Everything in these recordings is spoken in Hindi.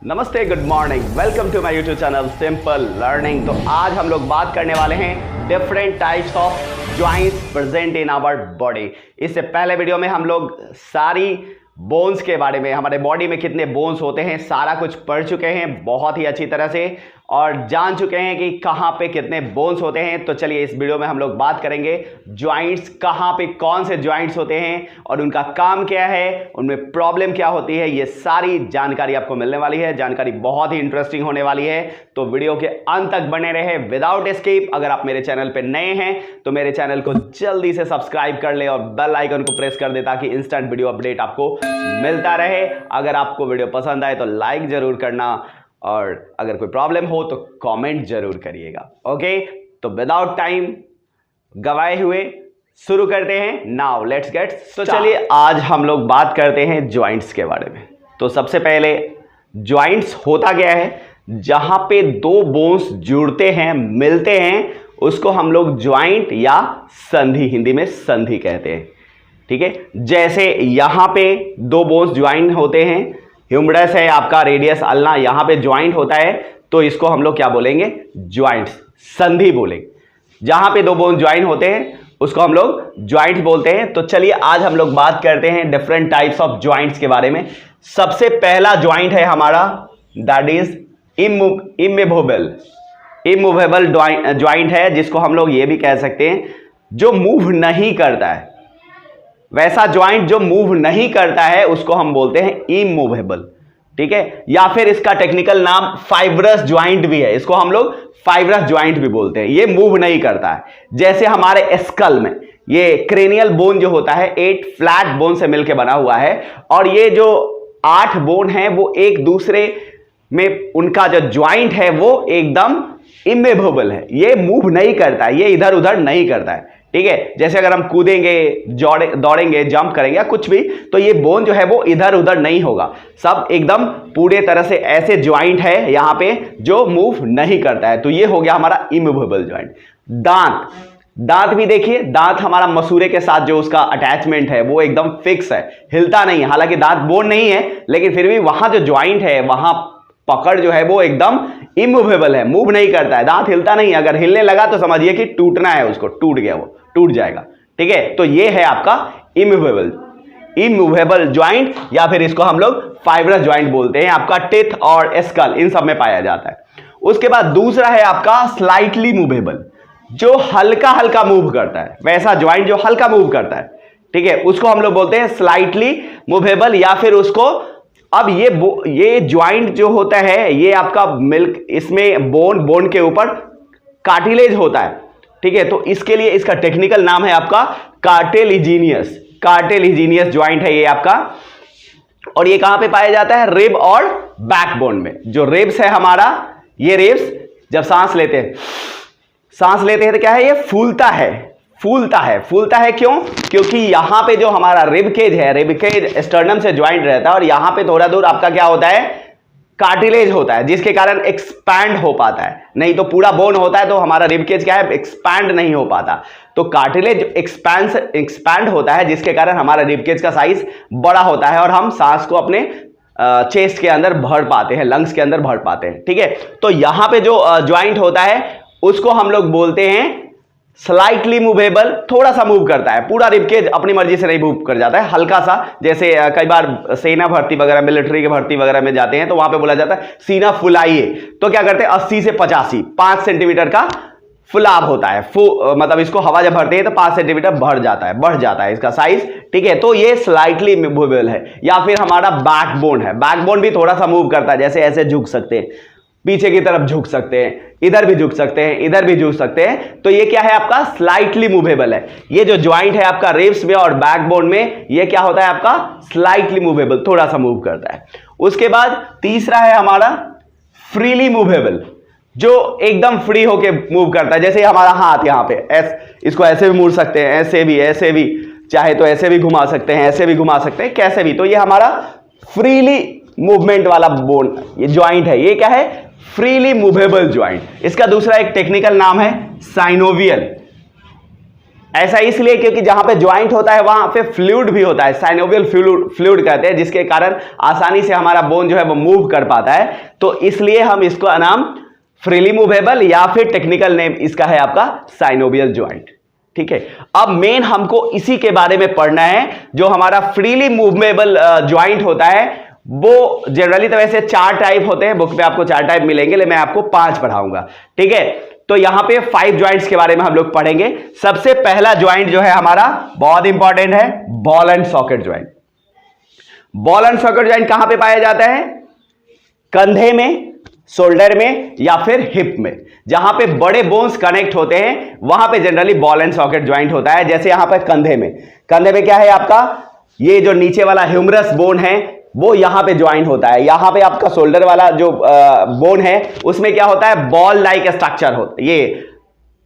नमस्ते, good morning, welcome to my YouTube channel simple learning. तो आज हम लोग बात करने वाले हैं different types of joints present in our body. इससे पहले वीडियो में हम लोग सारी बोन्स के बारे में, हमारे बॉडी में कितने बोन्स होते हैं, सारा कुछ पढ़ चुके हैं बहुत ही अच्छी तरह से और जान चुके हैं कि कहाँ पे कितने बोन्स होते हैं। तो चलिए इस वीडियो में हम लोग बात करेंगे जॉइंट्स, कहाँ पे कौन से जॉइंट्स होते हैं और उनका काम क्या है, उनमें प्रॉब्लम क्या होती है, ये सारी जानकारी आपको मिलने वाली है। जानकारी बहुत ही इंटरेस्टिंग होने वाली है, तो वीडियो के अंत तक बने रहे विदाउट एस्केप। अगर आप मेरे चैनल पर नए हैं तो मेरे चैनल को जल्दी से सब्सक्राइब कर ले और बेल आइकन को प्रेस कर दे ताकि इंस्टेंट वीडियो अपडेट आपको मिलता रहे। अगर आपको वीडियो पसंद आए तो लाइक जरूर करना और अगर कोई प्रॉब्लम हो तो कमेंट जरूर करिएगा। ओके, तो विदाउट टाइम गवाए हुए शुरू करते हैं। Now let's get. तो चलिए आज हम लोग बात करते हैं जॉइंट्स के बारे में। तो सबसे पहले जॉइंट्स होता क्या है, जहां पे दो बोन्स जुड़ते हैं, मिलते हैं, उसको हम लोग जॉइंट या संधि, हिंदी में संधि कहते हैं। ठीक है, जैसे यहां पे दो बोन्स ज्वाइंट होते हैं, ह्यूमरस है आपका, रेडियस अल्ना, यहां पे ज्वाइंट होता है तो इसको हम लोग क्या बोलेंगे, ज्वाइंट्स, संधि बोलेंगे। जहां पे दो बोन ज्वाइंट होते हैं उसको हम लोग ज्वाइंट बोलते हैं। तो चलिए आज हम लोग बात करते हैं डिफरेंट टाइप्स ऑफ ज्वाइंट्स के बारे में। सबसे पहला ज्वाइंट है हमारा, that is immovable. Immovable joint है जिसको हम लोग ये भी कह सकते हैं जो मूव नहीं करता है। वैसा ज्वाइंट जो मूव नहीं करता है उसको हम बोलते हैं इमूवेबल। ठीक है, या फिर इसका टेक्निकल नाम फाइब्रस ज्वाइंट भी है, इसको हम लोग फाइब्रस ज्वाइंट भी बोलते हैं। ये मूव नहीं करता है। जैसे हमारे स्कल में ये क्रेनियल बोन जो होता है 8 फ्लैट बोन से मिलकर बना हुआ है और ये जो 8 बोन है वो एक दूसरे में उनका जो ज्वाइंट है वो एकदम इमूवेबल है, ये मूव नहीं करता है, ये इधर उधर नहीं करता है। ठीक है, जैसे अगर हम कूदेंगे, दौड़ेंगे, जंप करेंगे या कुछ भी, तो ये बोन जो है वो इधर उधर नहीं होगा, सब एकदम पूरे तरह से ऐसे ज्वाइंट है यहां पे जो मूव नहीं करता है। तो ये हो गया हमारा इमूवेबल ज्वाइंट। दांत भी देखिए, दांत हमारा मसूड़े के साथ जो उसका अटैचमेंट है वो एकदम फिक्स है, हिलता नहीं है। हालांकि दांत बोन नहीं है लेकिन फिर भी वहां जो ज्वाइंट है, वहां पकड़ जो है वो एकदम इमूवेबल है, मूव नहीं करता है, दांत हिलता नहीं। अगर हिलने लगा तो समझिए कि टूटना है, उसको टूट गया, वो टूट जाएगा। ठीक है, तो ये है आपका इमूवेबल ज्वाइंट, या फिर इसको हम लोग फाइब्रस ज्वाइंट बोलते हैं। आपका टिथ और स्कल इन सब में पाया जाता है। उसके बाद दूसरा है आपका स्लाइटली मूवेबल, जो हल्का हल्का मूव करता है, वैसा ज्वाइंट जो हल्का मूव करता है। ठीक है, उसको हम लोग बोलते हैं स्लाइटली मूवेबल, या फिर उसको, अब ये ज्वाइंट जो होता है ये आपका मिल्क, इसमें बोन के ऊपर कार्टिलेज होता है। ठीक है, तो इसके लिए इसका टेक्निकल नाम है आपका कार्टिलेजिनियस ज्वाइंट है ये आपका। और ये कहां पे पाया जाता है, रिब और बैकबोन में। जो रिब्स है हमारा, ये रिब्स जब सांस लेते हैं तो क्या है, ये फूलता है। क्यों? क्योंकि यहां पे जो हमारा रिब केज स्टर्नम से ज्वाइंट रहता है और यहां पे थोड़ा दूर आपका क्या होता है, कार्टिलेज होता है, जिसके कारण एक्सपैंड हो पाता है। नहीं तो पूरा बोन होता है तो हमारा रिब केज क्या है, एक्सपैंड नहीं हो पाता। तो कार्टिलेज एक्सपैंड होता है जिसके कारण हमारा रिब केज का साइज बड़ा होता है और हम सांस को अपने चेस्ट के अंदर भर पाते हैं, लंग्स के अंदर भर पाते हैं। ठीक है, तो यहां पे जो ज्वाइंट होता है उसको हम लोग बोलते हैं स्लाइटली मूवेबल, थोड़ा सा मूव करता है, पूरा रिबकेज अपनी मर्जी से नहीं मूव कर जाता है, हल्का सा। जैसे कई बार सेना भर्ती वगैरह, मिलिट्री की भर्ती वगैरह में जाते हैं तो वहां पे बोला जाता है सीना फुलाइए, तो क्या करते हैं 80 से 85 5 सेंटीमीटर का फुलाव होता है। मतलब इसको हवा जब भरते हैं तो 5 सेंटीमीटर बढ़ जाता है इसका साइज। ठीक है, तो ये स्लाइटली मूवेबल है। या फिर हमारा बैकबोन है, बैकबोन भी थोड़ा सा मूव करता है, जैसे ऐसे झुक सकते हैं, पीछे की तरफ झुक सकते हैं, इधर भी झुक सकते हैं, इधर भी झुक सकते हैं। तो ये क्या है आपका, स्लाइटली मूवेबल है। ये जो ज्वाइंट है आपका रिब्स में और बैकबोन में, ये क्या होता है आपका, स्लाइटली मूवेबल, थोड़ा सा मूव करता है। उसके बाद तीसरा है हमारा फ्रीली मूवेबल, जो एकदम फ्री होके मूव करता है। जैसे हमारा हाथ यहाँ पे इसको ऐसे भी मोड़ सकते हैं, ऐसे भी, चाहे तो ऐसे भी घुमा सकते हैं, ऐसे भी घुमा सकते हैं, कैसे भी। तो ये हमारा फ्रीली मूवमेंट वाला बोन, ये ज्वाइंट है, ये क्या है, फ्रीली मूवेबल ज्वाइंट। इसका दूसरा एक टेक्निकल नाम है साइनोवियल। ऐसा इसलिए क्योंकि जहां पे ज्वाइंट होता है वहां पे फ्लूइड भी होता है, साइनोवियल फ्लूइड कहते हैं, जिसके कारण आसानी से हमारा बोन जो है वो मूव कर पाता है। तो इसलिए हम इसको नाम फ्रीली मूवेबल या फिर टेक्निकल नेम इसका है आपका साइनोवियल ज्वाइंट। ठीक है, अब मेन हमको इसी के बारे में पढ़ना है। जो हमारा फ्रीली मूवेबल ज्वाइंट होता है वो जनरली तो वैसे 4 टाइप होते हैं, बुक में आपको 4 टाइप मिलेंगे, लेकिन मैं आपको 5 पढ़ाऊंगा। ठीक है, तो यहां पे 5 ज्वाइंट्स के बारे में हम लोग पढ़ेंगे। सबसे पहला ज्वाइंट जो है हमारा बहुत इंपॉर्टेंट है, ball and socket joint. Ball and socket joint कहां पे पाया जाता है? कंधे में, शोल्डर में या फिर हिप में। जहां पे बड़े बोन्स कनेक्ट होते हैं वहां पे generally ball and socket joint होता है। जैसे यहां पर कंधे में, कंधे में क्या है आपका, ये जो नीचे वाला ह्यूमरस बोन है वो यहां पे ज्वाइन होता है। यहां पे आपका शोल्डर वाला जो बोन है उसमें क्या होता है, बॉल लाइक स्ट्रक्चर होता है, ये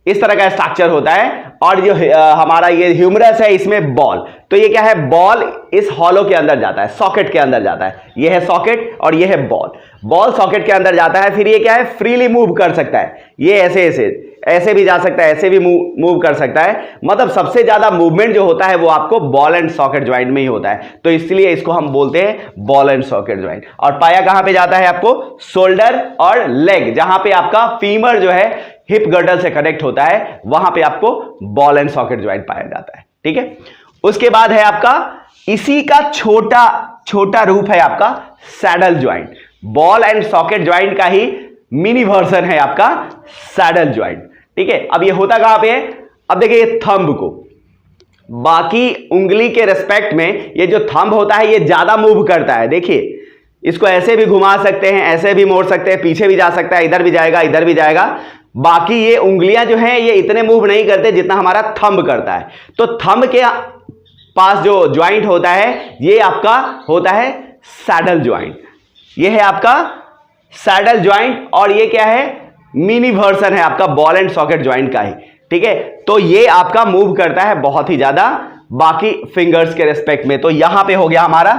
इस तरह का स्ट्रक्चर होता है। और जो हमारा ये ह्यूमरस है इसमें बॉल, तो ये क्या है, बॉल इस हॉलो के अंदर जाता है, सॉकेट के अंदर जाता है। ये है सॉकेट और ये है बॉल, बॉल सॉकेट के अंदर जाता है। फिर ये क्या है, फ्रीली मूव कर सकता है, ये ऐसे ऐसे ऐसे भी जा सकता है, ऐसे भी मूव कर सकता है। मतलब सबसे ज्यादा मूवमेंट जो होता है वो आपको बॉल एंड सॉकेट ज्वाइंट में ही होता है, तो इसलिए इसको हम बोलते हैं बॉल एंड सॉकेट ज्वाइंट। और पाया कहां पे जाता है आपको, शोल्डर और लेग, जहां पे आपका फीमर जो है हिप गर्डल से कनेक्ट होता है वहां पे आपको बॉल एंड सॉकेट ज्वाइंट पाया जाता है। ठीक है, उसके बाद है आपका इसी का छोटा छोटा रूप है आपका saddle joint. Ball and socket joint का ही मिनी वर्जन है आपका सैडल ज्वाइंट। ठीक है, अब ये होता कहां पे है, अब देखिए थंब को, बाकी उंगली के रेस्पेक्ट में ये जो थंब होता है ये ज्यादा मूव करता है। देखिए इसको ऐसे भी घुमा सकते हैं, ऐसे भी मोड़ सकते हैं, पीछे भी जा सकता है, इधर भी जाएगा, इधर भी जाएगा। बाकी ये उंगलियां जो हैं ये इतने मूव नहीं करते जितना हमारा थंब करता है। तो थंब के पास जो ज्वाइंट होता है ये आपका होता है सैडल ज्वाइंट। ये है आपका सैडल ज्वाइंट और ये क्या है, मिनी वर्जन है आपका बॉल एंड सॉकेट ज्वाइंट का ही। ठीक है, तो ये आपका मूव करता है बहुत ही ज्यादा बाकी फिंगर्स के रेस्पेक्ट में। तो यहां पे हो गया हमारा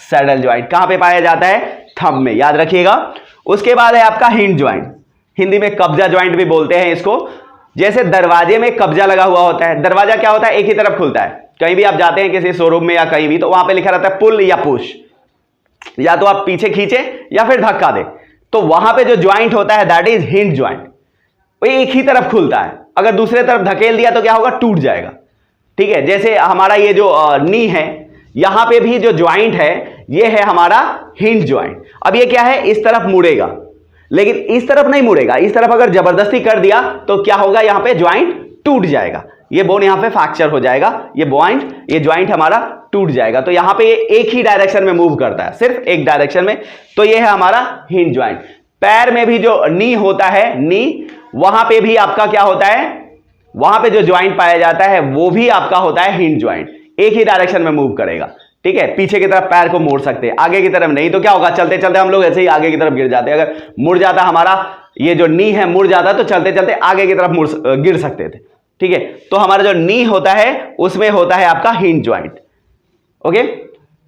सैडल ज्वाइंट। कहां पे पाया जाता है, थंब में, याद रखिएगा। उसके बाद है आपका हिंज ज्वाइंट, हिंदी में कब्जा ज्वाइंट भी बोलते हैं इसको। जैसे दरवाजे में कब्जा लगा हुआ होता है, दरवाजा क्या होता है, एक ही तरफ खुलता है। कहीं भी आप जाते हैं किसी शोरूम में या कहीं भी, तो वहां पे लिखा रहता है पुल या पुश, या तो आप पीछे खींचे या फिर धक्का दे। तो वहां पे जो ज्वाइंट होता है दैट इज हिंज ज्वाइंट, वो एक ही तरफ खुलता है। अगर दूसरे तरफ धकेल दिया तो क्या होगा, टूट जाएगा। ठीक है, जैसे हमारा ये जो नी है, यहां पे भी जो ज्वाइंट है ये है हमारा हिंज ज्वाइंट। अब ये क्या है, इस तरफ मुड़ेगा लेकिन इस तरफ नहीं मुड़ेगा। इस तरफ अगर जबरदस्ती कर दिया तो क्या होगा, यहां पे ज्वाइंट टूट जाएगा, ये बोन यहां पे फ्रैक्चर हो जाएगा, ये ज्वाइंट हमारा टूट जाएगा। तो यहां पे ये एक ही डायरेक्शन में मूव करता है, सिर्फ एक डायरेक्शन में। तो ये है हमारा हिंज ज्वाइंट। पैर में भी जो नी होता है, नी, वहां पे भी आपका क्या होता है, वहां पे जो ज्वाइंट पाया जाता है वो भी आपका होता है हिंज ज्वाइंट, एक ही डायरेक्शन में मूव करेगा। ठीक है, पीछे की तरफ पैर को मोड़ सकते हैं, आगे की तरफ नहीं। तो क्या होगा, चलते चलते हम लोग ऐसे ही आगे की तरफ गिर जाते हैं। अगर मुड़ जाता हमारा ये जो नी है, मुड़ जाता तो चलते चलते आगे की तरफ गिर सकते थे। ठीक है, तो हमारा जो नी होता है उसमें होता है आपका हिंज ज्वाइंट। ओके,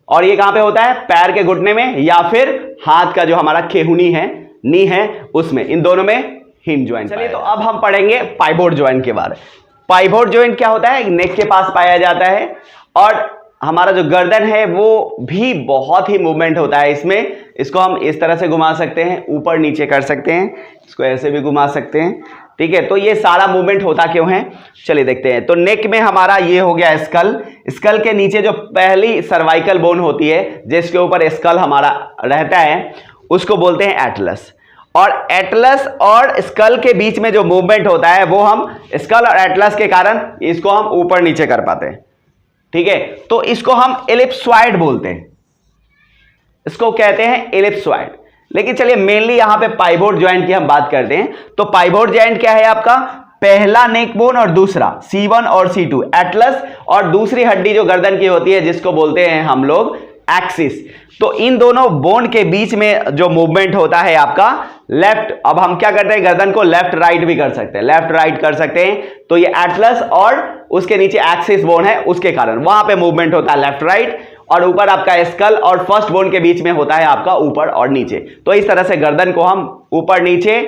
और ये कहां पे होता है, पैर के घुटने में या फिर हाथ का जो हमारा खेहुनी है, नी है, उसमें, इन दोनों में हिंज ज्वाइंट। चलिए, तो अब हम पढ़ेंगे पाइवोट ज्वाइंट के बारे में। पाइवोट ज्वाइंट क्या होता है, नेक के पास पाया जाता है और हमारा जो गर्दन है वो भी बहुत ही मूवमेंट होता है इसमें। इसको हम इस तरह से घुमा सकते हैं, ऊपर नीचे कर सकते हैं, इसको ऐसे भी घुमा सकते हैं। ठीक है, तो ये सारा मूवमेंट होता क्यों है, चलिए देखते हैं। तो नेक में हमारा ये हो गया स्कल, स्कल के नीचे जो पहली सर्वाइकल बोन होती है जिसके ऊपर स्कल हमारा रहता है उसको बोलते हैं एटलस। और एटलस और स्कल के बीच में जो मूवमेंट होता है वो हम स्कल और एटलस के कारण इसको हम ऊपर नीचे कर पाते हैं। ठीक है, तो इसको हम एलिप्सॉइड बोलते हैं, इसको कहते हैं एलिप्सॉइड। लेकिन चलिए मेनली यहां पे पाइवोट ज्वाइंट की हम बात करते हैं। तो पाइवोट ज्वाइंट क्या है आपका, पहला नेक बोन और दूसरा C1 और C2 एटलस, और दूसरी हड्डी जो गर्दन की होती है जिसको बोलते हैं हम लोग एक्सिस। तो इन दोनों बोन के बीच में जो मूवमेंट होता है आपका लेफ्ट, अब हम क्या करते हैं, गर्दन को लेफ्ट राइट भी कर सकते हैं, लेफ्ट राइट कर सकते हैं। तो ये एटलस और उसके नीचे एक्सिस बोन है उसके कारण वहां पे मूवमेंट होता है लेफ्ट राइट, और ऊपर आपका स्कल और फर्स्ट बोन के बीच में होता है आपका ऊपर और नीचे। तो इस तरह से गर्दन को हम ऊपर नीचे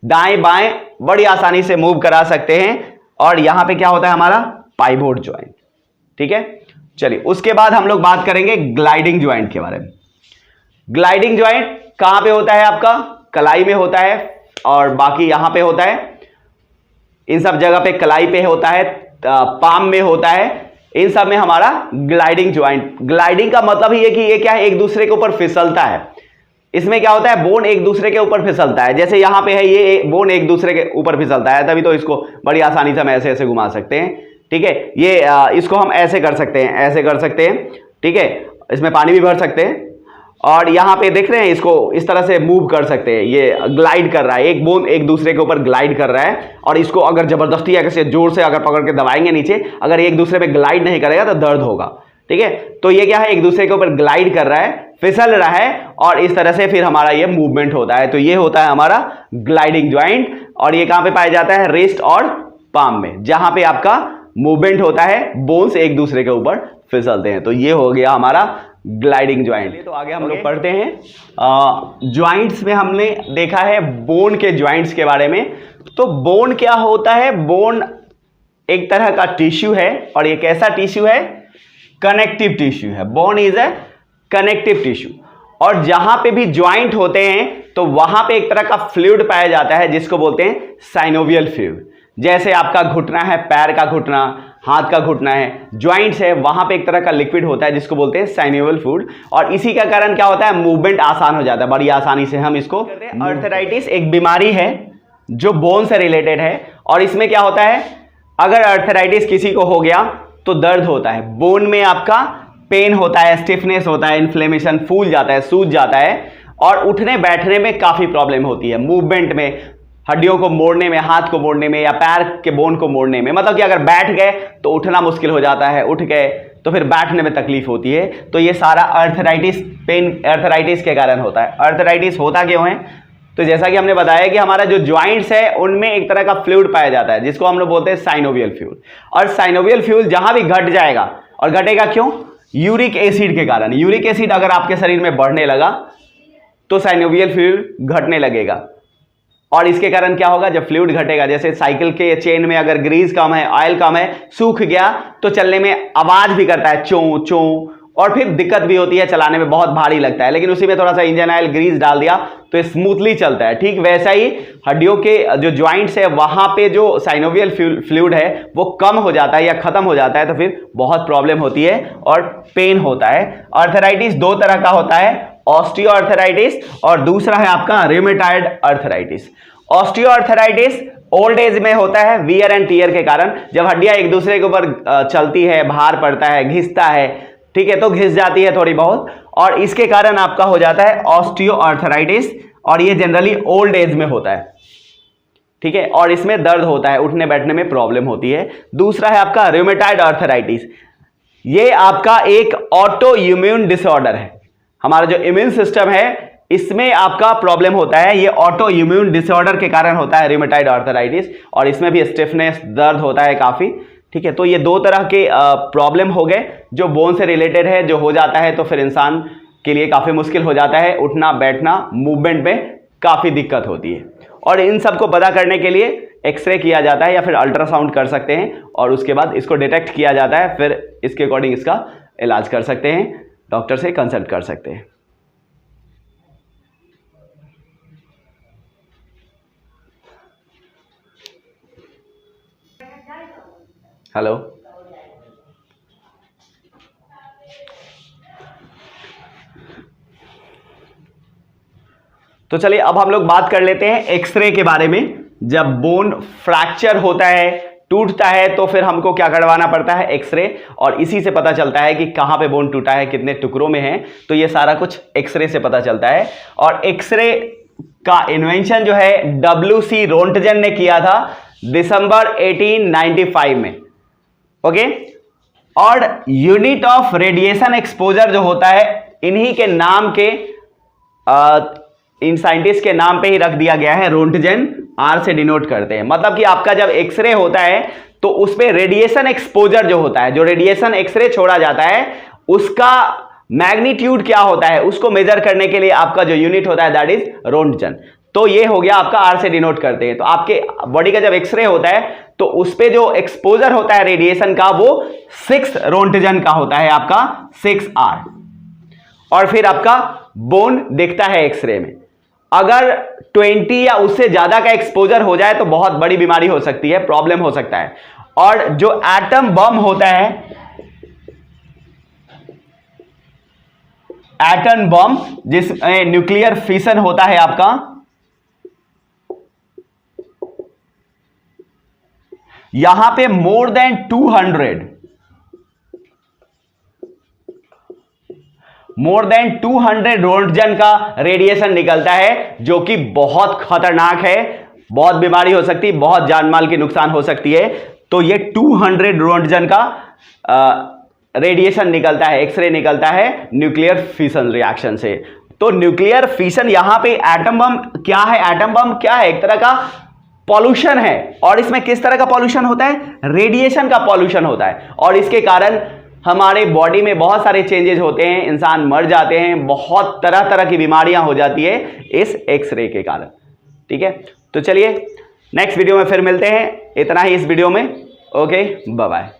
दाएं बाएं बड़ी आसानी से मूव करा सकते हैं। और यहां पे क्या होता है हमारा पाइवोट ज्वाइंट। ठीक है, चलिए उसके बाद हम लोग बात करेंगे ग्लाइडिंग ज्वाइंट के बारे में। ग्लाइडिंग ज्वाइंट कहां पे होता है? आपका कलाई में होता है और बाकी यहां पे होता है, इन सब जगह पे कलाई पे होता है, पाम में होता है, इन सब में हमारा ग्लाइडिंग ज्वाइंट। ग्लाइडिंग का मतलब ही है कि ये क्या है, एक दूसरे के ऊपर फिसलता है। इसमें क्या होता है, बोन एक दूसरे के ऊपर फिसलता है। जैसे यहां पे है, ये बोन एक दूसरे के ऊपर फिसलता है, तभी तो इसको बड़ी आसानी से हम ऐसे ऐसे घुमा सकते हैं। ठीक है, ये इसको हम ऐसे कर सकते हैं, ऐसे कर सकते हैं। ठीक है, इसमें पानी भी भर सकते हैं और यहां पे देख रहे हैं, इसको इस तरह से मूव कर सकते हैं। ये ग्लाइड कर रहा है, एक बोन एक दूसरे के ऊपर ग्लाइड कर रहा है और इसको अगर जबरदस्ती ऐसे जोर से अगर पकड़ के दबाएंगे नीचे, अगर एक दूसरे पे ग्लाइड नहीं करेगा तो दर्द होगा। ठीक है, तो ये क्या है, एक दूसरे के ऊपर ग्लाइड कर रहा है, फिसल रहा है और इस तरह से फिर हमारा ये मूवमेंट होता है। तो ये होता है हमारा ग्लाइडिंग ज्वाइंट और ये कहां पे पाया जाता है? रिस्ट और पाम में, जहां पे आपका मूवमेंट होता है, बोन्स एक दूसरे के ऊपर फिसलते हैं। तो ये हो गया हमारा ग्लाइडिंग ज्वाइंट। तो आगे हम लोग पढ़ते हैं ज्वाइंट्स में। हमने देखा है बोन के ज्वाइंट्स के बारे में। तो बोन क्या होता है? बोन एक तरह का टिश्यू है और ये कैसा टिश्यू है? कनेक्टिव टिश्यू है। Bone is a connective tissue और जहां पे भी ज्वाइंट होते हैं तो वहां पे एक तरह का फ्लूइड पाया जाता है जिसको बोलते हैं साइनोवियल फ्लूइड। जैसे आपका घुटना है, पैर का घुटना, हाथ का घुटना है, ज्वाइंट्स है, वहां पे एक तरह का लिक्विड होता है जिसको बोलते हैं साइनोवियल फ्लूइड और इसी का कारण क्या होता है? मूवमेंट आसान हो जाता है, बड़ी आसानी से हम इसको। अर्थराइटिस एक बीमारी है जो बोन से रिलेटेड है और इसमें क्या होता है, अगर अर्थराइटिस किसी को हो गया तो दर्द होता है, बोन में आपका पेन होता है, स्टिफनेस होता है, इन्फ्लेमेशन, फूल जाता है, सूज जाता है और उठने बैठने में काफी प्रॉब्लम होती है, मूवमेंट में, हड्डियों को मोड़ने में, हाथ को मोड़ने में या पैर के बोन को मोड़ने में। मतलब कि अगर बैठ गए तो उठना मुश्किल हो जाता है, उठ गए तो फिर बैठने में तकलीफ होती है। तो ये सारा अर्थराइटिस, पेन अर्थराइटिस के कारण होता है। अर्थराइटिस होता क्यों है? तो जैसा कि हमने बताया कि हमारा जो ज्वाइंट्स है उनमें एक तरह का फ्लूइड पाया जाता है जिसको हम लोग बोलते हैं साइनोवियल फ्लूइड। और साइनोवियल फ्लूइड जहां भी घट जाएगा, और घटेगा क्यों? यूरिक एसिड के कारण। यूरिक एसिड अगर आपके शरीर में बढ़ने लगा तो साइनोवियल फ्लूइड घटने लगेगा और इसके कारण क्या होगा? जब फ्लूइड घटेगा, जैसे साइकिल के चेन में अगर ग्रीस कम है, ऑयल कम है, सूख गया तो चलने में आवाज भी करता है, चों चों, और फिर दिक्कत भी होती है, चलाने में बहुत भारी लगता है। लेकिन उसी में थोड़ा सा इंजन ऑयल, ग्रीस डाल दिया तो स्मूथली चलता है। ठीक वैसा ही हड्डियों के जो ज्वाइंट्स है वहां पे जो साइनोवियल फ्लूइड है वो कम हो जाता है या खत्म हो जाता है तो फिर बहुत प्रॉब्लम होती है और पेन होता है। अर्थराइटिस दो तरह का होता है, ऑस्टियोआर्थराइटिस और दूसरा है आपका rheumatoid arthritis. Osteoarthritis old age में होता है, वियर एंड टियर के कारण। जब हड्डियां एक दूसरे के ऊपर चलती है, भार पड़ता है, घिसता है, ठीक है, तो घिस जाती है थोड़ी बहुत और इसके कारण आपका हो जाता है ऑस्टियोआर्थराइटिस और ये जनरली ओल्ड एज में होता है। ठीक है, और इसमें दर्द होता है, उठने बैठने में प्रॉब्लम होती है। दूसरा है आपका रूमेटॉइड अर्थराइटिस। ये आपका एक ऑटो इम्यून डिसऑर्डर है। हमारा जो इम्यून सिस्टम है इसमें आपका प्रॉब्लम होता है, ये ऑटो इम्यून डिसऑर्डर के कारण होता है रूमेटॉइड अर्थराइटिस और इसमें भी स्टिफनेस, दर्द होता है काफी। ठीक है, तो ये दो तरह के प्रॉब्लम हो गए जो बोन से रिलेटेड है। जो हो जाता है तो फिर इंसान के लिए काफी मुश्किल हो जाता है, उठना बैठना, मूवमेंट में काफी दिक्कत होती है। और इन सबको पता करने के लिए एक्सरे किया जाता है या फिर अल्ट्रासाउंड कर सकते हैं और उसके बाद इसको डिटेक्ट किया जाता है, फिर इसके अकॉर्डिंग इसका इलाज कर सकते हैं, डॉक्टर से कंसल्ट कर सकते हैं। हेलो, तो चलिए अब हम लोग बात कर लेते हैं एक्सरे के बारे में। जब बोन फ्रैक्चर होता है, टूटता है, तो फिर हमको क्या करवाना पड़ता है? एक्सरे। और इसी से पता चलता है कि कहां पे बोन टूटा है, कितने टुकड़ों में है, तो ये सारा कुछ एक्सरे से पता चलता है। और एक्सरे का इन्वेंशन जो है WC रोंटगन ने किया था दिसंबर 1895 में। ओके, और यूनिट ऑफ रेडिएशन एक्सपोजर जो होता है इन्हीं के नाम के, इन साइंटिस्ट के नाम पे ही रख दिया गया है, रोंटगन, आर से डिनोट करते हैं। मतलब कि आपका जब एक्सरे होता है तो उसमें रेडिएशन एक्सपोजर जो होता है, जो रेडिएशन एक्सरे छोड़ा जाता है उसका मैग्नीट्यूड क्या होता है उसको मेजर करने के लिए आपका जो यूनिट होता है दैट इज रोंटगन। तो ये हो गया आपका आर से डिनोट करते हैं। तो आपके बॉडी का जब एक्सरे होता है तो उस पे जो एक्सपोजर होता है रेडिएशन का वो 6 रोंटजन का होता है, आपका 6R। और फिर आपका बोन दिखता है एक्सरे में। अगर 20 या उससे ज्यादा का एक्सपोजर हो जाए तो बहुत बड़ी बीमारी हो सकती है, प्रॉब्लम हो सकता है। और जो एटम बम होता है, एटम बम जिसमें न्यूक्लियर फिशन होता है आपका, यहां पे मोर देन 200 रोंटजन का रेडिएशन निकलता है, जो कि बहुत खतरनाक है, बहुत बीमारी हो सकती है, बहुत जान माल की नुकसान हो सकती है। तो ये 200 रोंटजन का रेडिएशन निकलता है, एक्सरे निकलता है न्यूक्लियर फिशन रिएक्शन से। तो न्यूक्लियर फिशन यहां पे एटम बम क्या है? एटम बम क्या है? एक तरह का पॉल्यूशन है। और इसमें किस तरह का पॉल्यूशन होता है? रेडिएशन का पॉल्यूशन होता है। और इसके कारण हमारे बॉडी में बहुत सारे चेंजेस होते हैं, इंसान मर जाते हैं, बहुत तरह तरह की बीमारियां हो जाती है इस एक्सरे के कारण। ठीक है, तो चलिए नेक्स्ट वीडियो में फिर मिलते हैं। इतना ही इस वीडियो में। Okay, bye bye.